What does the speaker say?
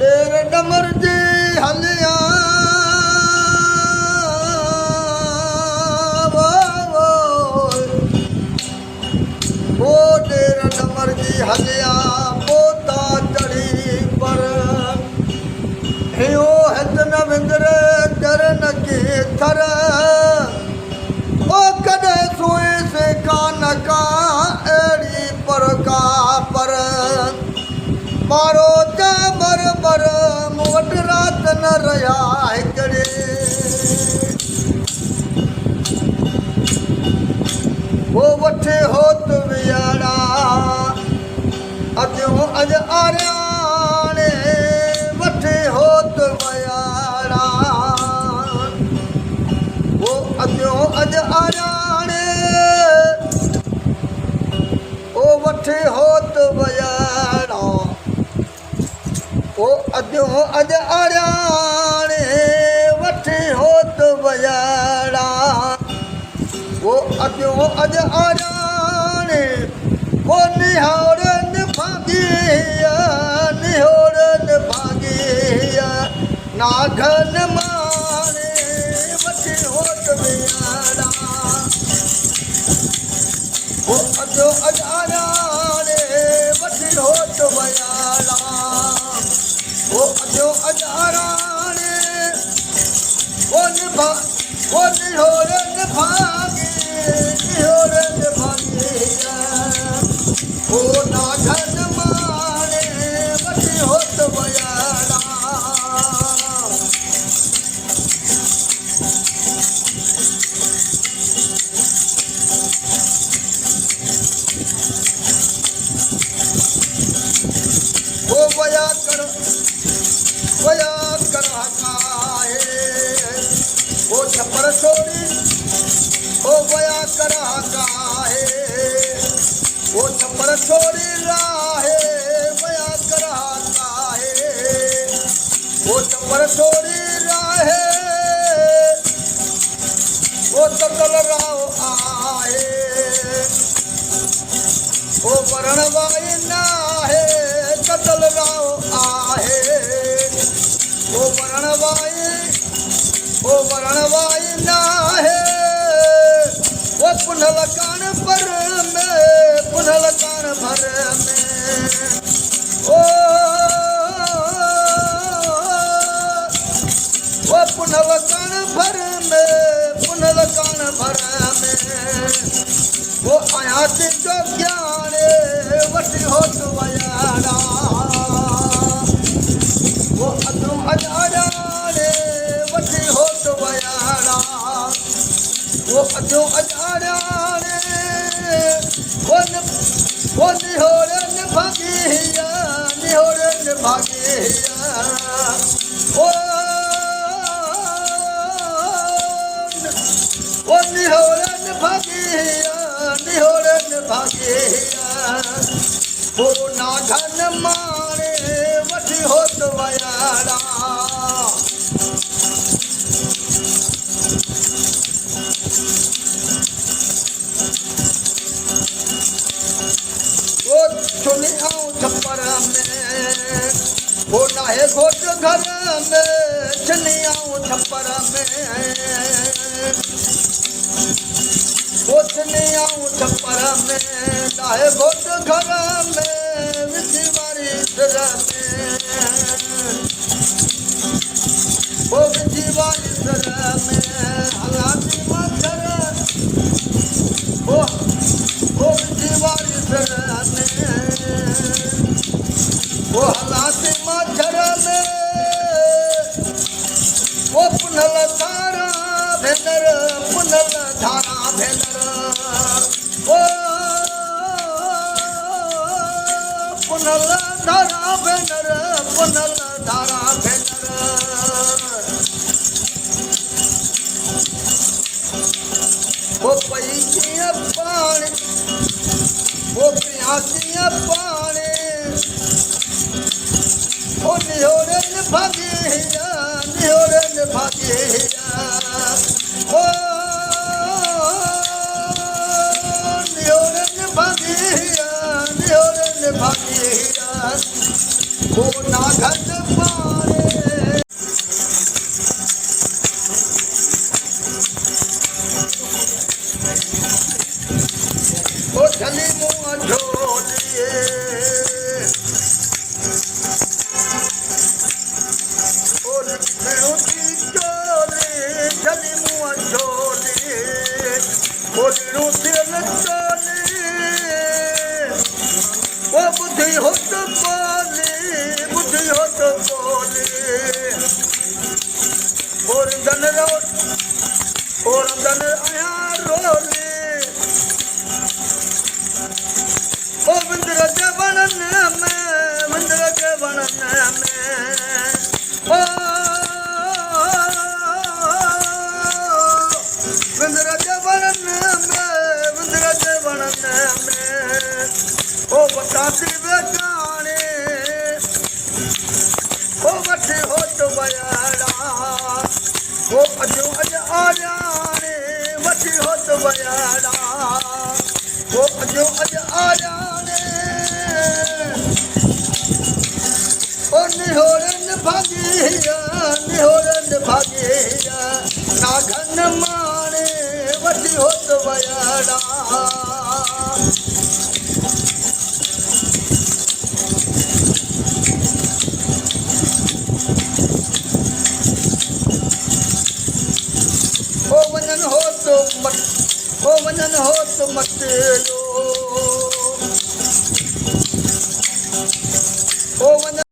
der डमर जी हलिया वो der डमर जी हलिया पोता चढ़ी पर हियो हित न विंदरे चरण के थर ओ कदे सोए से कान का एड़ी पर का पर मारो जा बर बर मोट रात न रहा हिकड़े वो वठे होत वियाड़ा अजो अज आर्याणे वठे होत वियाड़ा वो अजो अज आर्याणे ओ वठे होत वियाड़ा ओ अजो अज आर्याणे वठे होत वियाड़ा वो अजो अज आर्याणे वो निहारन भागिया निहोरन भागिया नागन माने वठी होत वियाड़ा वो अजो अज आर्याणे वठी होत वियाड़ा वो अजो अज आर्याणे वो निभा वो निहोरन भागी निहोरन भागिया वो नागन माने वठी होत वियाड़ा वो वया कर हकाए वो छपर छोड़ी वो वया कर हकाए वो छपर छोड़ी राहे वया कर हकाए वो छपर छोड़ी राहे वो तकल राव आए वो वरण वाई नाहे कतल राव आहे वो वरण वाई नाहे वो पुनल कान पर में पुनल कान भर में ओ वो पुनल कान भर में पुनल कान भर में वो आया जो ज्ञाने वठी होत वियाड़ा वो अजो अज आर्याणे वठी होत वियाड़ा वो अजो अज आर्याणे वो निहोरन भागिया निहोरन भागिया वो निहोरन भागिया निहोरन भागिया वो नागन मारे वठी होत वियाड़ा वो चुनी आऊं छप्पर में वो नाहे घोट घर में चुनी आऊं छप्पर में वो चुनी आऊं छप्पर में नाहे घोट घर में विधि वारी सिर में वो विधि वारी सिर में हलाती मच्छर वो विधि वारी सिर में वो हलाती मच्छर में वो पुनल धारा भेनर पुनल धारा भेनर ओ पुनल धारा भेनर पुनल धारा भेनर वो पैसिया पानी वो प्यासिया पानी ओ निहोरन भागिया निहोरन भागिया ओ निहोरन भागिया निहोरन भागिया ओ नागन मारे ओ झली मुँह ढोलिए ओ लुटी चोले झली मुँह ढोलिए ओ लुटी चोले ओ बुद्धि हो तो बोले बुद्धि हो तो बोले और धन आया रोले ओ बिंद्र के बनन में बिंद्र के बनन में ओ बिंद्र के बनन में बिंद्र के बनन में ओ बतासी बेगाने ओ बटे हो तो बयाड़ा ओ अजो अज आ जाने बटे हो तो बयाड़ा ओ अजो अज आ जाने ओ निहोरन भागिया नागन माने बटे हो तो बयाड़ा ओ वनन हो तो मत लो